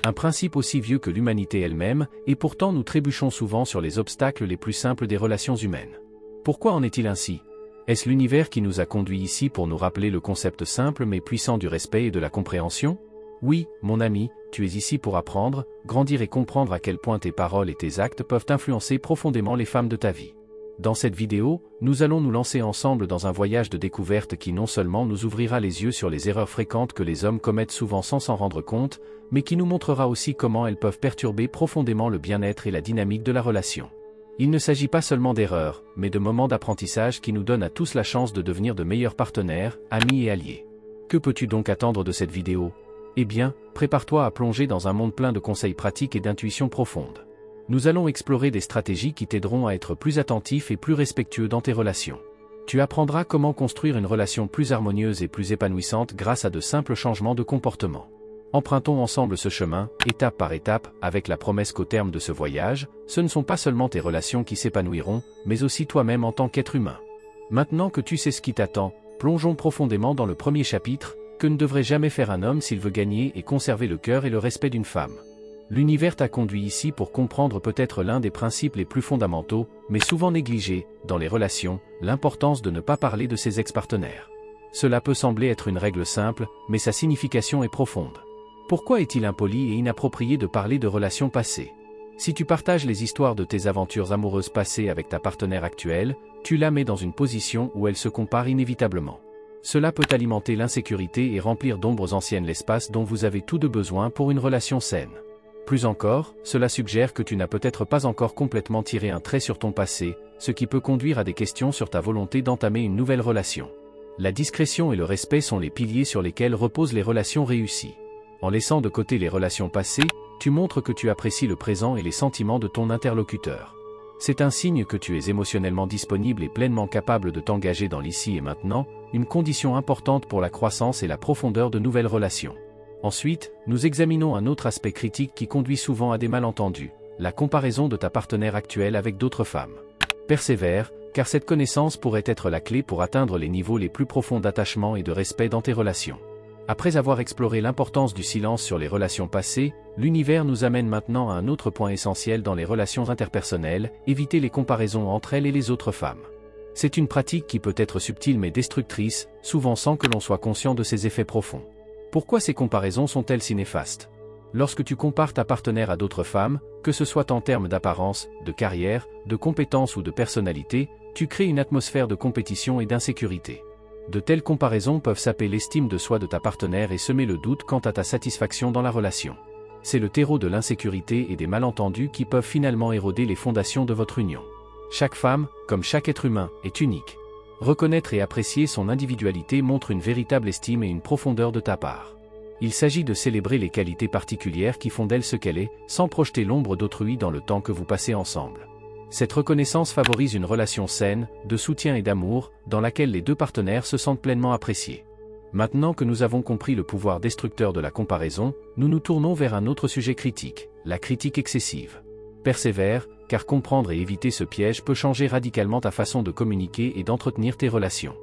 Un principe aussi vieux que l'humanité elle-même, et pourtant nous trébuchons souvent sur les obstacles les plus simples des relations humaines. Pourquoi en est-il ainsi? Est-ce l'univers qui nous a conduits ici pour nous rappeler le concept simple mais puissant du respect et de la compréhension? Oui, mon ami, tu es ici pour apprendre, grandir et comprendre à quel point tes paroles et tes actes peuvent influencer profondément les femmes de ta vie. Dans cette vidéo, nous allons nous lancer ensemble dans un voyage de découverte qui non seulement nous ouvrira les yeux sur les erreurs fréquentes que les hommes commettent souvent sans s'en rendre compte, mais qui nous montrera aussi comment elles peuvent perturber profondément le bien-être et la dynamique de la relation. Il ne s'agit pas seulement d'erreurs, mais de moments d'apprentissage qui nous donnent à tous la chance de devenir de meilleurs partenaires, amis et alliés. Que peux-tu donc attendre de cette vidéo? Eh bien, prépare-toi à plonger dans un monde plein de conseils pratiques et d'intuitions profondes. Nous allons explorer des stratégies qui t'aideront à être plus attentif et plus respectueux dans tes relations. Tu apprendras comment construire une relation plus harmonieuse et plus épanouissante grâce à de simples changements de comportement. Empruntons ensemble ce chemin, étape par étape, avec la promesse qu'au terme de ce voyage, ce ne sont pas seulement tes relations qui s'épanouiront, mais aussi toi-même en tant qu'être humain. Maintenant que tu sais ce qui t'attend, plongeons profondément dans le premier chapitre, que ne devrait jamais faire un homme s'il veut gagner et conserver le cœur et le respect d'une femme. L'univers t'a conduit ici pour comprendre peut-être l'un des principes les plus fondamentaux, mais souvent négligés, dans les relations, l'importance de ne pas parler de ses ex-partenaires. Cela peut sembler être une règle simple, mais sa signification est profonde. Pourquoi est-il impoli et inapproprié de parler de relations passées? Si tu partages les histoires de tes aventures amoureuses passées avec ta partenaire actuelle, tu la mets dans une position où elle se compare inévitablement. Cela peut alimenter l'insécurité et remplir d'ombres anciennes l'espace dont vous avez tous deux besoin pour une relation saine. Plus encore, cela suggère que tu n'as peut-être pas encore complètement tiré un trait sur ton passé, ce qui peut conduire à des questions sur ta volonté d'entamer une nouvelle relation. La discrétion et le respect sont les piliers sur lesquels reposent les relations réussies. En laissant de côté les relations passées, tu montres que tu apprécies le présent et les sentiments de ton interlocuteur. C'est un signe que tu es émotionnellement disponible et pleinement capable de t'engager dans l'ici et maintenant, une condition importante pour la croissance et la profondeur de nouvelles relations. Ensuite, nous examinons un autre aspect critique qui conduit souvent à des malentendus, la comparaison de ta partenaire actuelle avec d'autres femmes. Persévère, car cette connaissance pourrait être la clé pour atteindre les niveaux les plus profonds d'attachement et de respect dans tes relations. Après avoir exploré l'importance du silence sur les relations passées, l'univers nous amène maintenant à un autre point essentiel dans les relations interpersonnelles, éviter les comparaisons entre elles et les autres femmes. C'est une pratique qui peut être subtile mais destructrice, souvent sans que l'on soit conscient de ses effets profonds. Pourquoi ces comparaisons sont-elles si néfastes? Lorsque tu compares ta partenaire à d'autres femmes, que ce soit en termes d'apparence, de carrière, de compétences ou de personnalité, tu crées une atmosphère de compétition et d'insécurité. De telles comparaisons peuvent saper l'estime de soi de ta partenaire et semer le doute quant à ta satisfaction dans la relation. C'est le terreau de l'insécurité et des malentendus qui peuvent finalement éroder les fondations de votre union. Chaque femme, comme chaque être humain, est unique. Reconnaître et apprécier son individualité montre une véritable estime et une profondeur de ta part. Il s'agit de célébrer les qualités particulières qui font d'elle ce qu'elle est, sans projeter l'ombre d'autrui dans le temps que vous passez ensemble. Cette reconnaissance favorise une relation saine, de soutien et d'amour, dans laquelle les deux partenaires se sentent pleinement appréciés. Maintenant que nous avons compris le pouvoir destructeur de la comparaison, nous nous tournons vers un autre sujet critique, la critique excessive. Persévère, car comprendre et éviter ce piège peut changer radicalement ta façon de communiquer et d'entretenir tes relations.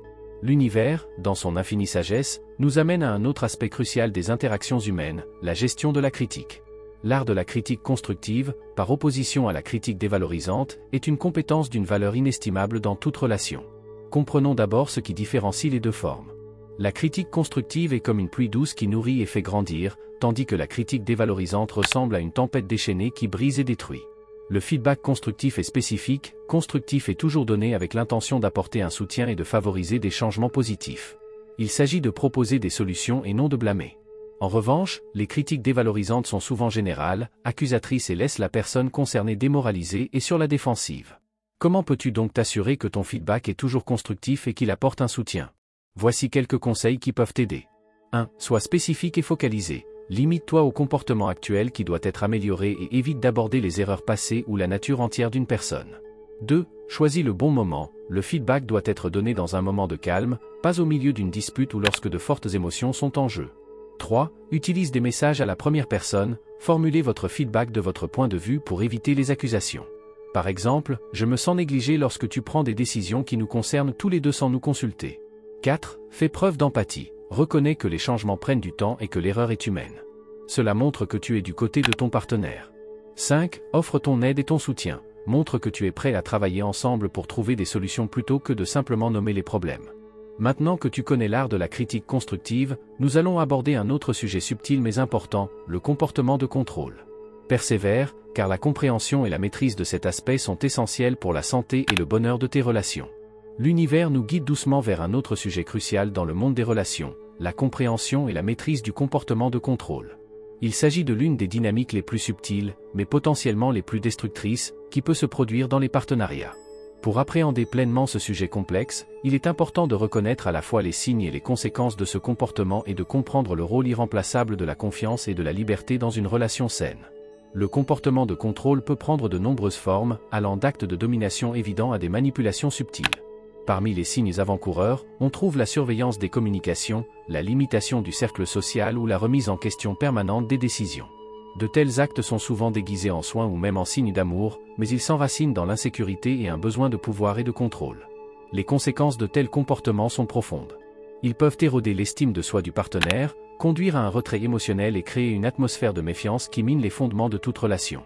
L'univers, dans son infinie sagesse, nous amène à un autre aspect crucial des interactions humaines, la gestion de la critique. L'art de la critique constructive, par opposition à la critique dévalorisante, est une compétence d'une valeur inestimable dans toute relation. Comprenons d'abord ce qui différencie les deux formes. La critique constructive est comme une pluie douce qui nourrit et fait grandir, tandis que la critique dévalorisante ressemble à une tempête déchaînée qui brise et détruit. Le feedback constructif est spécifique, constructif et toujours donné avec l'intention d'apporter un soutien et de favoriser des changements positifs. Il s'agit de proposer des solutions et non de blâmer. En revanche, les critiques dévalorisantes sont souvent générales, accusatrices et laissent la personne concernée démoralisée et sur la défensive. Comment peux-tu donc t'assurer que ton feedback est toujours constructif et qu'il apporte un soutien? Voici quelques conseils qui peuvent t'aider. 1. Sois spécifique et focalisé. Limite-toi au comportement actuel qui doit être amélioré et évite d'aborder les erreurs passées ou la nature entière d'une personne. 2. Choisis le bon moment. Le feedback doit être donné dans un moment de calme, pas au milieu d'une dispute ou lorsque de fortes émotions sont en jeu. 3. Utilise des messages à la première personne, formulez votre feedback de votre point de vue pour éviter les accusations. Par exemple, je me sens négligé lorsque tu prends des décisions qui nous concernent tous les deux sans nous consulter. 4. Fais preuve d'empathie. Reconnais que les changements prennent du temps et que l'erreur est humaine. Cela montre que tu es du côté de ton partenaire. 5. Offre ton aide et ton soutien. Montre que tu es prêt à travailler ensemble pour trouver des solutions plutôt que de simplement nommer les problèmes. Maintenant que tu connais l'art de la critique constructive, nous allons aborder un autre sujet subtil mais important, le comportement de contrôle. Persévère, car la compréhension et la maîtrise de cet aspect sont essentiels pour la santé et le bonheur de tes relations. L'univers nous guide doucement vers un autre sujet crucial dans le monde des relations, la compréhension et la maîtrise du comportement de contrôle. Il s'agit de l'une des dynamiques les plus subtiles, mais potentiellement les plus destructrices, qui peut se produire dans les partenariats. Pour appréhender pleinement ce sujet complexe, il est important de reconnaître à la fois les signes et les conséquences de ce comportement et de comprendre le rôle irremplaçable de la confiance et de la liberté dans une relation saine. Le comportement de contrôle peut prendre de nombreuses formes, allant d'actes de domination évidents à des manipulations subtiles. Parmi les signes avant-coureurs, on trouve la surveillance des communications, la limitation du cercle social ou la remise en question permanente des décisions. De tels actes sont souvent déguisés en soins ou même en signes d'amour, mais ils s'enracinent dans l'insécurité et un besoin de pouvoir et de contrôle. Les conséquences de tels comportements sont profondes. Ils peuvent éroder l'estime de soi du partenaire, conduire à un retrait émotionnel et créer une atmosphère de méfiance qui mine les fondements de toute relation.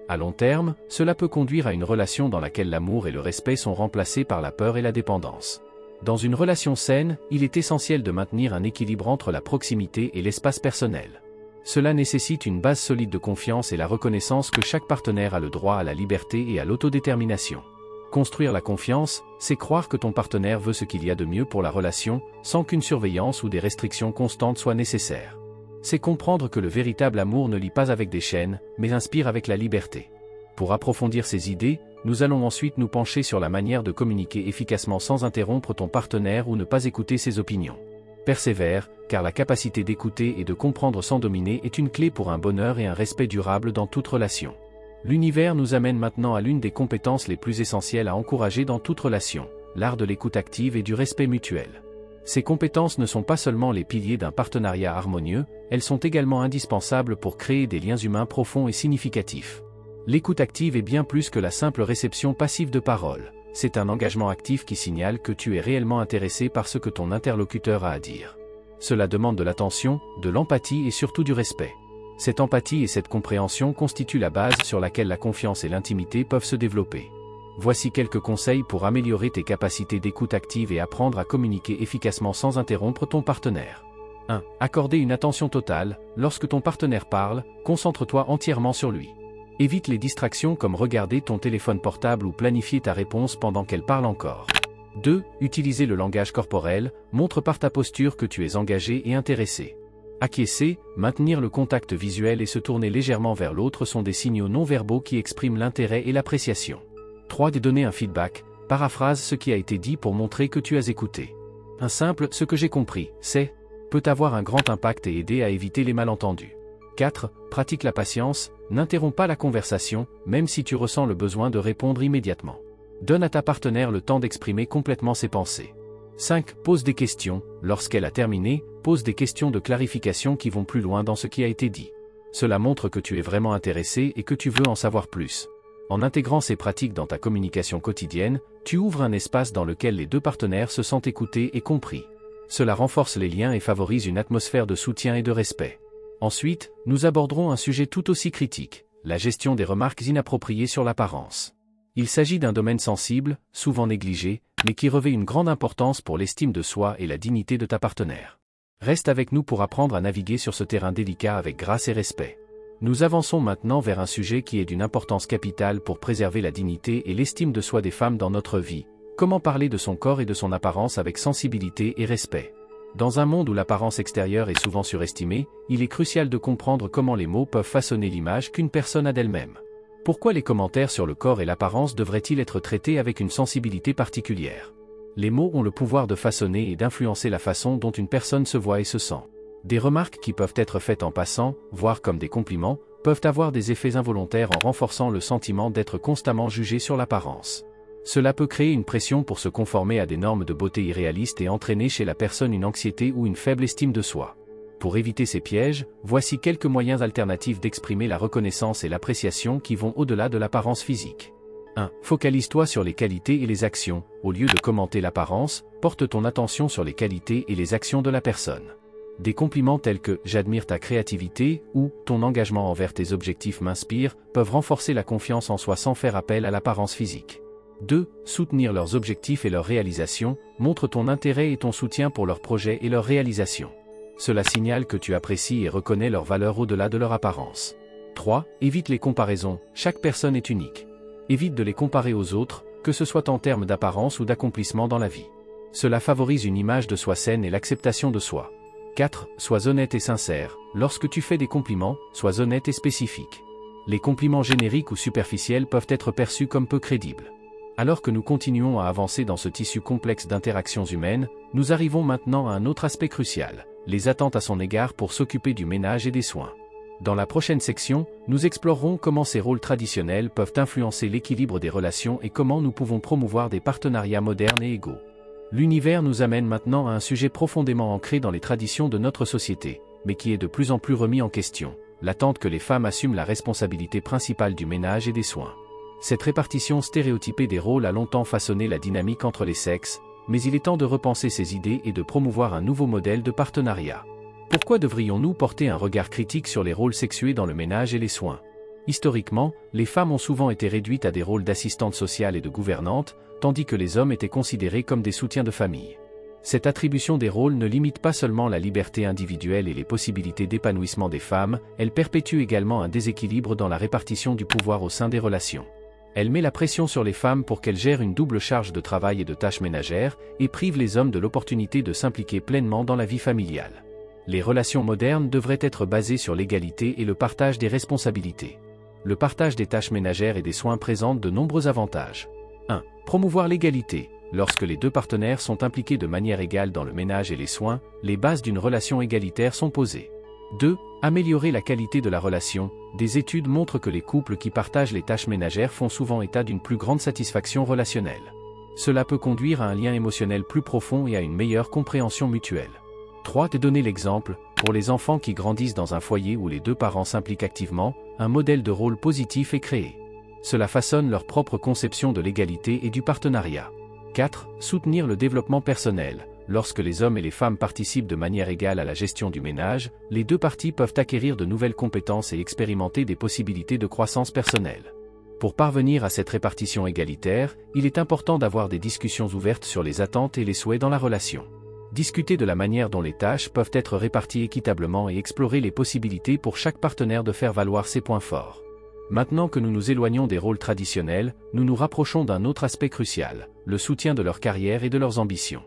À long terme, cela peut conduire à une relation dans laquelle l'amour et le respect sont remplacés par la peur et la dépendance. Dans une relation saine, il est essentiel de maintenir un équilibre entre la proximité et l'espace personnel. Cela nécessite une base solide de confiance et la reconnaissance que chaque partenaire a le droit à la liberté et à l'autodétermination. Construire la confiance, c'est croire que ton partenaire veut ce qu'il y a de mieux pour la relation, sans qu'une surveillance ou des restrictions constantes soient nécessaires. C'est comprendre que le véritable amour ne lie pas avec des chaînes, mais inspire avec la liberté. Pour approfondir ces idées, nous allons ensuite nous pencher sur la manière de communiquer efficacement sans interrompre ton partenaire ou ne pas écouter ses opinions. Persévère, car la capacité d'écouter et de comprendre sans dominer est une clé pour un bonheur et un respect durable dans toute relation. L'univers nous amène maintenant à l'une des compétences les plus essentielles à encourager dans toute relation, l'art de l'écoute active et du respect mutuel. Ces compétences ne sont pas seulement les piliers d'un partenariat harmonieux, elles sont également indispensables pour créer des liens humains profonds et significatifs. L'écoute active est bien plus que la simple réception passive de paroles. C'est un engagement actif qui signale que tu es réellement intéressé par ce que ton interlocuteur a à dire. Cela demande de l'attention, de l'empathie et surtout du respect. Cette empathie et cette compréhension constituent la base sur laquelle la confiance et l'intimité peuvent se développer. Voici quelques conseils pour améliorer tes capacités d'écoute active et apprendre à communiquer efficacement sans interrompre ton partenaire. 1. Accorder une attention totale. Lorsque ton partenaire parle, concentre-toi entièrement sur lui. Évite les distractions comme regarder ton téléphone portable ou planifier ta réponse pendant qu'elle parle encore. 2. Utiliser le langage corporel. Montre par ta posture que tu es engagé et intéressé. Acquiescer, maintenir le contact visuel et se tourner légèrement vers l'autre sont des signaux non verbaux qui expriment l'intérêt et l'appréciation. 3. Donner un feedback. Paraphrase ce qui a été dit pour montrer que tu as écouté. Un simple « ce que j'ai compris, c'est » peut avoir un grand impact et aider à éviter les malentendus. 4. Pratique la patience. N'interromps pas la conversation, même si tu ressens le besoin de répondre immédiatement. Donne à ta partenaire le temps d'exprimer complètement ses pensées. 5. Pose des questions. Lorsqu'elle a terminé, pose des questions de clarification qui vont plus loin dans ce qui a été dit. Cela montre que tu es vraiment intéressé et que tu veux en savoir plus. En intégrant ces pratiques dans ta communication quotidienne, tu ouvres un espace dans lequel les deux partenaires se sentent écoutés et compris. Cela renforce les liens et favorise une atmosphère de soutien et de respect. Ensuite, nous aborderons un sujet tout aussi critique, la gestion des remarques inappropriées sur l'apparence. Il s'agit d'un domaine sensible, souvent négligé, mais qui revêt une grande importance pour l'estime de soi et la dignité de ta partenaire. Reste avec nous pour apprendre à naviguer sur ce terrain délicat avec grâce et respect. Nous avançons maintenant vers un sujet qui est d'une importance capitale pour préserver la dignité et l'estime de soi des femmes dans notre vie. Comment parler de son corps et de son apparence avec sensibilité et respect. Dans un monde où l'apparence extérieure est souvent surestimée, il est crucial de comprendre comment les mots peuvent façonner l'image qu'une personne a d'elle-même. Pourquoi les commentaires sur le corps et l'apparence devraient-ils être traités avec une sensibilité particulière? Les mots ont le pouvoir de façonner et d'influencer la façon dont une personne se voit et se sent. Des remarques qui peuvent être faites en passant, voire comme des compliments, peuvent avoir des effets involontaires en renforçant le sentiment d'être constamment jugé sur l'apparence. Cela peut créer une pression pour se conformer à des normes de beauté irréalistes et entraîner chez la personne une anxiété ou une faible estime de soi. Pour éviter ces pièges, voici quelques moyens alternatifs d'exprimer la reconnaissance et l'appréciation qui vont au-delà de l'apparence physique. 1. Focalise-toi sur les qualités et les actions. Au lieu de commenter l'apparence, porte ton attention sur les qualités et les actions de la personne. Des compliments tels que « j'admire ta créativité » ou « ton engagement envers tes objectifs m'inspire » peuvent renforcer la confiance en soi sans faire appel à l'apparence physique. 2. Soutenir leurs objectifs et leurs réalisations, montre ton intérêt et ton soutien pour leurs projets et leurs réalisations. Cela signale que tu apprécies et reconnais leur valeur au-delà de leur apparence. 3. Évite les comparaisons, chaque personne est unique. Évite de les comparer aux autres, que ce soit en termes d'apparence ou d'accomplissement dans la vie. Cela favorise une image de soi saine et l'acceptation de soi. 4. Sois honnête et sincère. Lorsque tu fais des compliments, sois honnête et spécifique. Les compliments génériques ou superficiels peuvent être perçus comme peu crédibles. Alors que nous continuons à avancer dans ce tissu complexe d'interactions humaines, nous arrivons maintenant à un autre aspect crucial, les attentes à son égard pour s'occuper du ménage et des soins. Dans la prochaine section, nous explorerons comment ces rôles traditionnels peuvent influencer l'équilibre des relations et comment nous pouvons promouvoir des partenariats modernes et égaux. L'univers nous amène maintenant à un sujet profondément ancré dans les traditions de notre société, mais qui est de plus en plus remis en question, l'attente que les femmes assument la responsabilité principale du ménage et des soins. Cette répartition stéréotypée des rôles a longtemps façonné la dynamique entre les sexes, mais il est temps de repenser ces idées et de promouvoir un nouveau modèle de partenariat. Pourquoi devrions-nous porter un regard critique sur les rôles sexués dans le ménage et les soins? Historiquement, les femmes ont souvent été réduites à des rôles d'assistantes sociales et de gouvernantes, tandis que les hommes étaient considérés comme des soutiens de famille. Cette attribution des rôles ne limite pas seulement la liberté individuelle et les possibilités d'épanouissement des femmes, elle perpétue également un déséquilibre dans la répartition du pouvoir au sein des relations. Elle met la pression sur les femmes pour qu'elles gèrent une double charge de travail et de tâches ménagères, et prive les hommes de l'opportunité de s'impliquer pleinement dans la vie familiale. Les relations modernes devraient être basées sur l'égalité et le partage des responsabilités. Le partage des tâches ménagères et des soins présente de nombreux avantages. 1. Promouvoir l'égalité. Lorsque les deux partenaires sont impliqués de manière égale dans le ménage et les soins, les bases d'une relation égalitaire sont posées. 2. Améliorer la qualité de la relation. Des études montrent que les couples qui partagent les tâches ménagères font souvent état d'une plus grande satisfaction relationnelle. Cela peut conduire à un lien émotionnel plus profond et à une meilleure compréhension mutuelle. 3. Te donner l'exemple. Pour les enfants qui grandissent dans un foyer où les deux parents s'impliquent activement, un modèle de rôle positif est créé. Cela façonne leur propre conception de l'égalité et du partenariat. 4. Soutenir le développement personnel. Lorsque les hommes et les femmes participent de manière égale à la gestion du ménage, les deux parties peuvent acquérir de nouvelles compétences et expérimenter des possibilités de croissance personnelle. Pour parvenir à cette répartition égalitaire, il est important d'avoir des discussions ouvertes sur les attentes et les souhaits dans la relation. Discuter de la manière dont les tâches peuvent être réparties équitablement et explorer les possibilités pour chaque partenaire de faire valoir ses points forts. Maintenant que nous nous éloignons des rôles traditionnels, nous nous rapprochons d'un autre aspect crucial, le soutien de leur carrière et de leurs ambitions.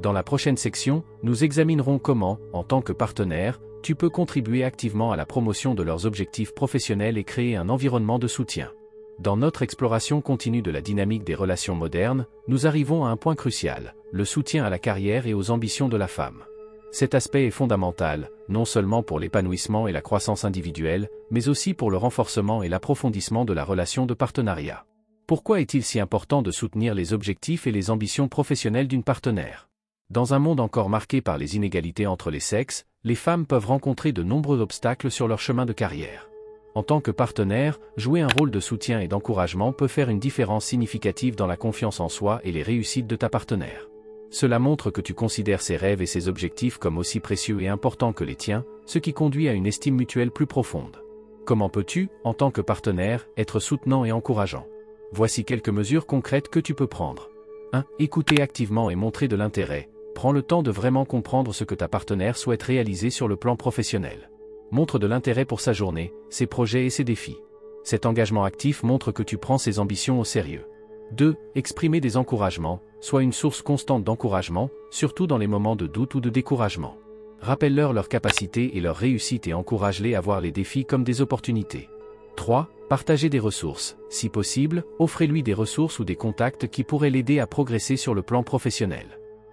Dans la prochaine section, nous examinerons comment, en tant que partenaire, tu peux contribuer activement à la promotion de leurs objectifs professionnels et créer un environnement de soutien. Dans notre exploration continue de la dynamique des relations modernes, nous arrivons à un point crucial, le soutien à la carrière et aux ambitions de la femme. Cet aspect est fondamental, non seulement pour l'épanouissement et la croissance individuelle, mais aussi pour le renforcement et l'approfondissement de la relation de partenariat. Pourquoi est-il si important de soutenir les objectifs et les ambitions professionnelles d'une partenaire? Dans un monde encore marqué par les inégalités entre les sexes, les femmes peuvent rencontrer de nombreux obstacles sur leur chemin de carrière. En tant que partenaire, jouer un rôle de soutien et d'encouragement peut faire une différence significative dans la confiance en soi et les réussites de ta partenaire. Cela montre que tu considères ses rêves et ses objectifs comme aussi précieux et importants que les tiens, ce qui conduit à une estime mutuelle plus profonde. Comment peux-tu, en tant que partenaire, être soutenant et encourageant? Voici quelques mesures concrètes que tu peux prendre. 1. Écouter activement et montrer de l'intérêt. Prends le temps de vraiment comprendre ce que ta partenaire souhaite réaliser sur le plan professionnel. Montre de l'intérêt pour sa journée, ses projets et ses défis. Cet engagement actif montre que tu prends ses ambitions au sérieux. 2. Exprimer des encouragements, sois une source constante d'encouragement, surtout dans les moments de doute ou de découragement. Rappelle-leur leurs capacités et leurs réussites et encourage-les à voir les défis comme des opportunités. 3. Partager des ressources. Si possible, offrez-lui des ressources ou des contacts qui pourraient l'aider à progresser sur le plan professionnel.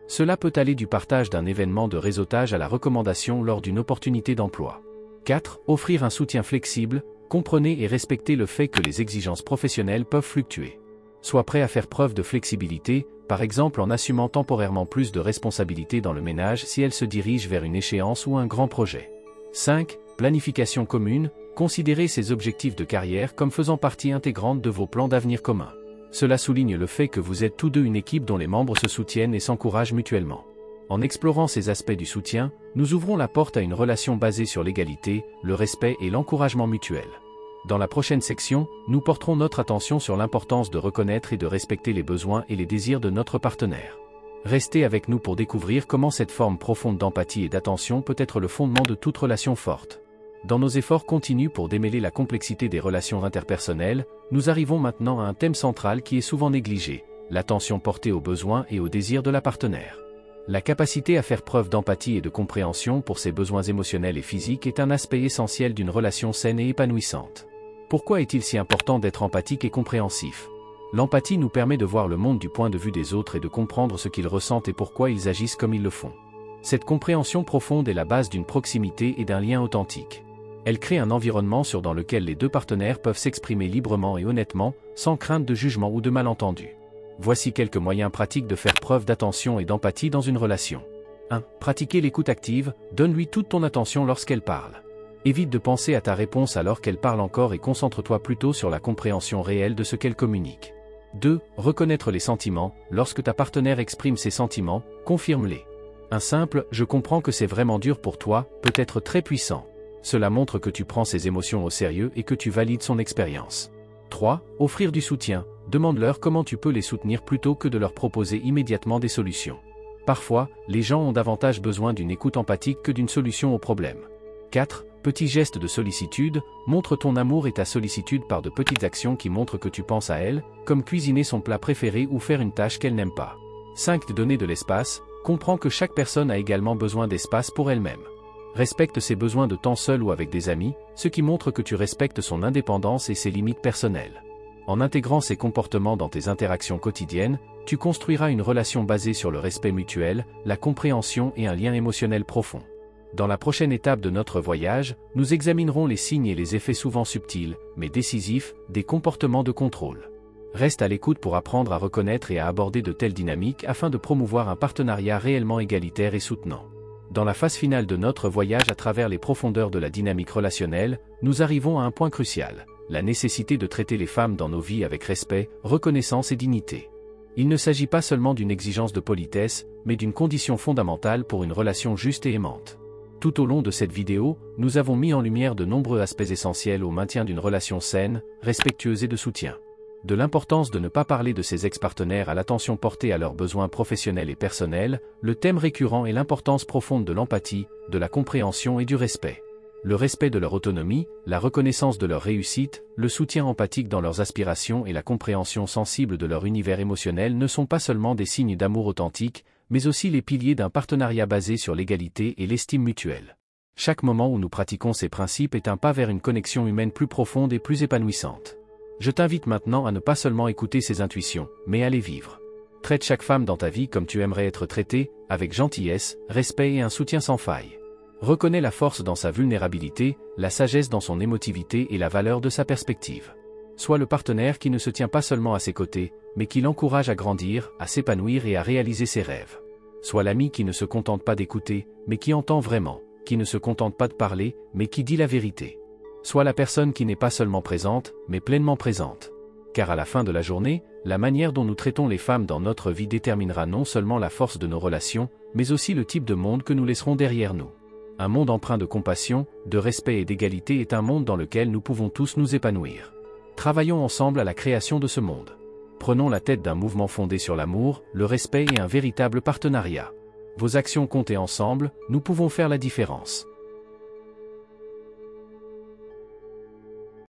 Cela peut aller du partage d'un événement de réseautage à la recommandation lors d'une opportunité d'emploi. 4. Offrir un soutien flexible. Comprenez et respectez le fait que les exigences professionnelles peuvent fluctuer. Sois prêt à faire preuve de flexibilité, par exemple en assumant temporairement plus de responsabilités dans le ménage si elle se dirige vers une échéance ou un grand projet. 5. Planification commune. Considérez ces objectifs de carrière comme faisant partie intégrante de vos plans d'avenir communs. Cela souligne le fait que vous êtes tous deux une équipe dont les membres se soutiennent et s'encouragent mutuellement. En explorant ces aspects du soutien, nous ouvrons la porte à une relation basée sur l'égalité, le respect et l'encouragement mutuel. Dans la prochaine section, nous porterons notre attention sur l'importance de reconnaître et de respecter les besoins et les désirs de notre partenaire. Restez avec nous pour découvrir comment cette forme profonde d'empathie et d'attention peut être le fondement de toute relation forte. Dans nos efforts continus pour démêler la complexité des relations interpersonnelles, nous arrivons maintenant à un thème central qui est souvent négligé, l'attention portée aux besoins et aux désirs de la partenaire. La capacité à faire preuve d'empathie et de compréhension pour ses besoins émotionnels et physiques est un aspect essentiel d'une relation saine et épanouissante. Pourquoi est-il si important d'être empathique et compréhensif? L'empathie nous permet de voir le monde du point de vue des autres et de comprendre ce qu'ils ressentent et pourquoi ils agissent comme ils le font. Cette compréhension profonde est la base d'une proximité et d'un lien authentique. Elle crée un environnement sûr dans lequel les deux partenaires peuvent s'exprimer librement et honnêtement, sans crainte de jugement ou de malentendu. Voici quelques moyens pratiques de faire preuve d'attention et d'empathie dans une relation. 1. Pratiquer l'écoute active, donne-lui toute ton attention lorsqu'elle parle. Évite de penser à ta réponse alors qu'elle parle encore et concentre-toi plutôt sur la compréhension réelle de ce qu'elle communique. 2. Reconnaître les sentiments, lorsque ta partenaire exprime ses sentiments, confirme-les. Un simple « je comprends que c'est vraiment dur pour toi » peut être très puissant. Cela montre que tu prends ses émotions au sérieux et que tu valides son expérience. 3. Offrir du soutien, demande-leur comment tu peux les soutenir plutôt que de leur proposer immédiatement des solutions. Parfois, les gens ont davantage besoin d'une écoute empathique que d'une solution au problème. 4. Petit geste de sollicitude, montre ton amour et ta sollicitude par de petites actions qui montrent que tu penses à elle, comme cuisiner son plat préféré ou faire une tâche qu'elle n'aime pas. 5. Donner de l'espace, comprends que chaque personne a également besoin d'espace pour elle-même. Respecte ses besoins de temps seul ou avec des amis, ce qui montre que tu respectes son indépendance et ses limites personnelles. En intégrant ces comportements dans tes interactions quotidiennes, tu construiras une relation basée sur le respect mutuel, la compréhension et un lien émotionnel profond. Dans la prochaine étape de notre voyage, nous examinerons les signes et les effets souvent subtils, mais décisifs, des comportements de contrôle. Reste à l'écoute pour apprendre à reconnaître et à aborder de telles dynamiques afin de promouvoir un partenariat réellement égalitaire et soutenant. Dans la phase finale de notre voyage à travers les profondeurs de la dynamique relationnelle, nous arrivons à un point crucial, la nécessité de traiter les femmes dans nos vies avec respect, reconnaissance et dignité. Il ne s'agit pas seulement d'une exigence de politesse, mais d'une condition fondamentale pour une relation juste et aimante. Tout au long de cette vidéo, nous avons mis en lumière de nombreux aspects essentiels au maintien d'une relation saine, respectueuse et de soutien. De l'importance de ne pas parler de ses ex-partenaires à l'attention portée à leurs besoins professionnels et personnels, le thème récurrent est l'importance profonde de l'empathie, de la compréhension et du respect. Le respect de leur autonomie, la reconnaissance de leur réussite, le soutien empathique dans leurs aspirations et la compréhension sensible de leur univers émotionnel ne sont pas seulement des signes d'amour authentique, mais aussi les piliers d'un partenariat basé sur l'égalité et l'estime mutuelle. Chaque moment où nous pratiquons ces principes est un pas vers une connexion humaine plus profonde et plus épanouissante. Je t'invite maintenant à ne pas seulement écouter ces intuitions, mais à les vivre. Traite chaque femme dans ta vie comme tu aimerais être traitée, avec gentillesse, respect et un soutien sans faille. Reconnais la force dans sa vulnérabilité, la sagesse dans son émotivité et la valeur de sa perspective. Sois le partenaire qui ne se tient pas seulement à ses côtés, mais qui l'encourage à grandir, à s'épanouir et à réaliser ses rêves. Sois l'ami qui ne se contente pas d'écouter, mais qui entend vraiment, qui ne se contente pas de parler, mais qui dit la vérité. Sois la personne qui n'est pas seulement présente, mais pleinement présente. Car à la fin de la journée, la manière dont nous traitons les femmes dans notre vie déterminera non seulement la force de nos relations, mais aussi le type de monde que nous laisserons derrière nous. Un monde empreint de compassion, de respect et d'égalité est un monde dans lequel nous pouvons tous nous épanouir. Travaillons ensemble à la création de ce monde. Prenons la tête d'un mouvement fondé sur l'amour, le respect et un véritable partenariat. Vos actions comptent et ensemble, nous pouvons faire la différence.